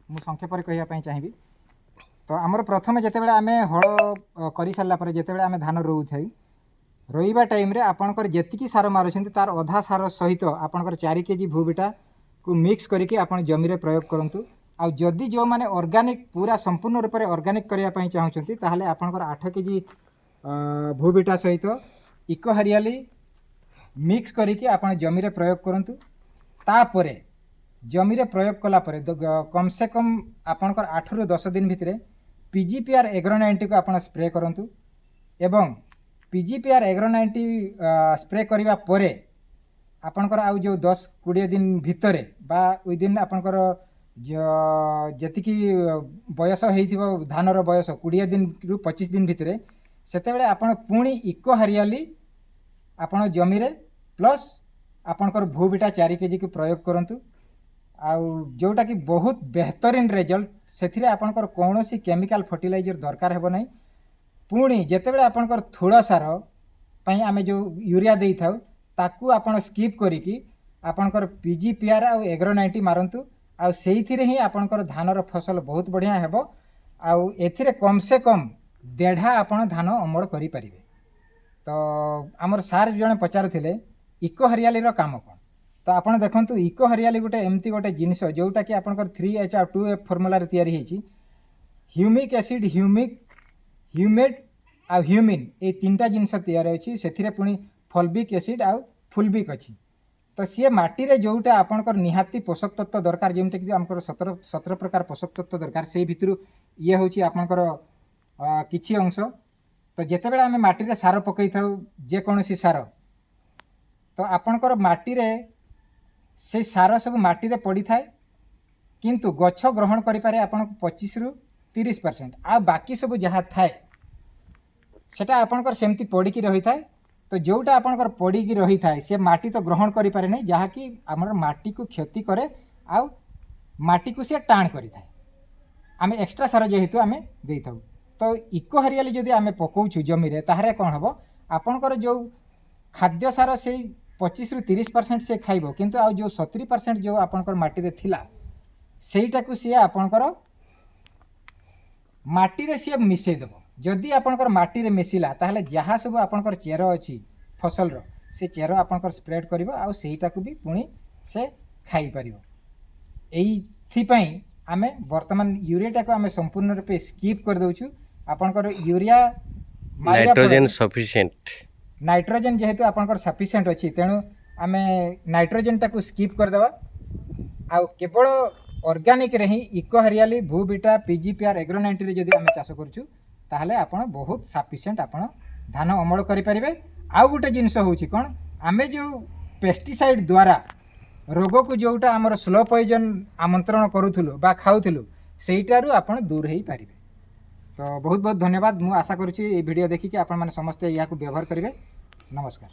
मु संक्षेप कहवाई चाहिए। तो आमर प्रथम जितेबाला आम हल कर सारापर जितेबाला आम धान रोऊ रोईबा टाइम रे आपणकर जेतिकी सार मारुछन्ति तार अधा सार सहित आपणकर 4 केजी भूबिटा को मिक्स करके आपण जमी रे प्रयोग करंतु। आ जदि जो माने ऑर्गेनिक पूरा संपूर्ण रूप से ऑर्गेनिक करने पई चाहउछन्ति ताहले आपणकर 8 केजी भूबिटा सहित इको हरियाली मिक्स करके आपण जमी रे प्रयोग करंतु। तापरे जमी रे प्रयोग कला परे कम से कम आपणकर 8 रु 10 दिन भितरे पीजीपीआर एग्रो 90 को आपण स्प्रे करंतु। एवं पीजीपीआर एग्रो 90 स्प्रे करबा परे आपणकर आउ जो 10-20 दिन भितरे बा विदिन आपणकर जेतिकी बयस होइथिबो धानर बयस 20 दिन रु 25 दिन भितरे सेते बेले आपण पुणी इको हरियाली आपण जमी रे प्लस आपणकर भूबिटा 4 केजी को प्रयोग करंतु। आउ जोटा कि बहुत बेहतरीन रिजल्ट से आपणकर कौनसी केमिकल फर्टिलाइजर दरकार हेबो नै। पुणी जेतेबेले आपणकर थोड़ा सार पई आमे जो यूरिया देई थाउ ताकू आपण स्किप करिकी आपणकर पीजीपीआर आ एग्रो 90 मारंतु। आ सेइथिरे ही आपणकर धानर फसल बहुत बढ़िया हेबो। आउ एथिरे कम से कम 1.5 आपण धान अमल करि परिबे। तो आमर सार जणे पचारुथिले इको हरियाली रो काम कोन। तो आपण देखंतु इको हरियाली गोटे एमती गोटे जिनिस जोटा कि आपणकर 3H आ 2F फॉर्मूला रे तयारी हेछि। ह्यूमिक एसिड ह्यूमेट आ ह्यूमिन ए तीनटा जिनिस तैयार अछि। सेथिरे पुणी फॉल्बिक एसिड आ फुलबिक अछि। तो सी माटी रे जोटा आपणकर निहाती पोषक तत्व दरकार जेमते कि हमकर 17 प्रकार पोषक तत्व दरकार से भितरु ये होछि आपणकर किछि अंश। तो जेतेबेले आमे माटी रे सार पकई थाउ जे कोनोसी सार तो आपणकर माटी रे से सार सब माटी रे पड़ी थाए किंतु गछ ग्रहण करि पारे आपण 25 रु 30% आ बाकी सब जहाँ थाए सेटा आपणकर सेमती पड़ी की रही थाए। तो जोटा आपणकर पड़ी की रही थाए से माटी तो ग्रहण करि पारे नै जहाँ कि हमर माटी को क्षति करे आ माटी को से टाण करि थाए। आमे एक्स्ट्रा सार जेहेतु आमे देई थाउ। तो इको हरियाली जदि आमे पकोउछु जमी रे ताहरे कोन हबो आपणकर जो खाद्य सार से 25 रु 30% से खाइबो किंतु आ जो 70% जो आपणकर माटी रे थिला सेईटा को से आपणकर माटी रे से मिसई देबो। जदि आपणकर माटी रे मिसिला ताहले जहाँ सब आपणकर चेर अछि फसल रो से चेर आपणकर स्प्रेड करिवो आ सेईटा को भी पुणी से खाई परिवो। एई पई आमे वर्तमान यूरियाटा को आमे संपूर्ण रूप स्किप कर दउछु। आपणकर यूरिया नाइट्रोजन सफिशिएंट नाइट्रोजन जेहेतु आपणकर सफिशिएंट अछि तेणु आमे नाइट्रोजन टाको स्किप कर देबा। आ केवल ऑर्गेनिक रे ही इको हरियाली भूबिटा पीजीपीआर एग्रो 90 रे जदि आमे चाष करछु ताहले आपण बहुत सफिशिएंट आपण धान अमल करि परिबे। आ गोटे जिनिस होउछि कोन आमे जो पेस्टिसाइड द्वारा रोग को जोटा आमर स्लो पॉइजन आमंत्रण करूथुलु बा खाउथुलु सेइटारु आपण दूर हेई परिबे। तो बहुत बहुत धन्यवाद। मु आशा करूछि ए वीडियो देखि कि आपण माने समस्त या को व्यवहार करिवे। नमस्कार।